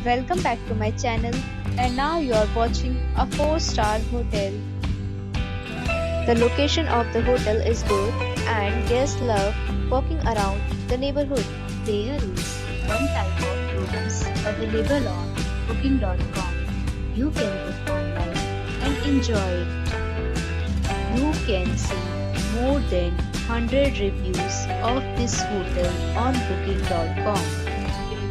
welcome back to my channel, and now you are watching a 4-star hotel. The location of the hotel is good and guests love walking around the neighborhood. There is one type of rooms available on booking.com. You can book online and enjoy it. You can see more than 100 reviews of this hotel on booking.com.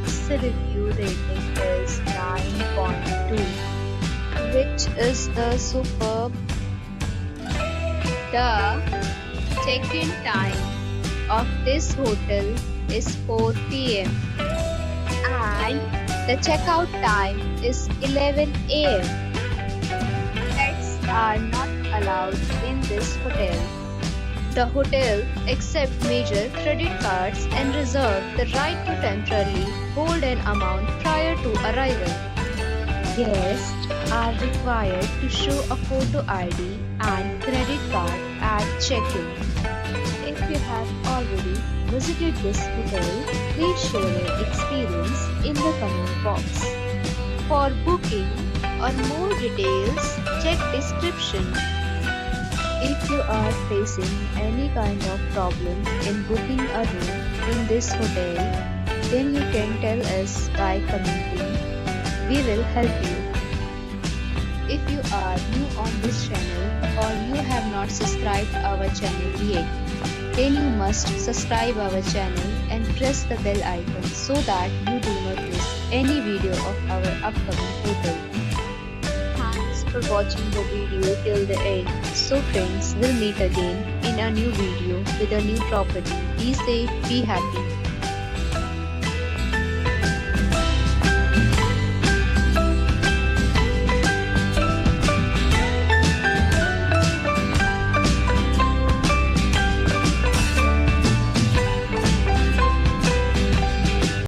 Its review rating is 9.2, which is the superb. The check-in time of this hotel is 4 p.m. and the checkout time is 11 a.m. Pets are not allowed in this hotel. The hotel accepts major credit cards and reserves the right to temporarily hold an amount prior to arrival. Guests are required to show a photo ID and credit card at check-in. If you have already visited this hotel, please share your experience in the comment box. For booking or more details, check description. If you are facing any kind of problem in booking a room in this hotel, then you can tell us by commenting. We will help you. If you are new on this channel or you have not subscribed our channel yet, then you must subscribe our channel and press the bell icon so that you do not miss any video of our upcoming hotel. Thanks for watching the video till the end. So friends, we'll meet again in a new video with a new property. Be safe, be happy.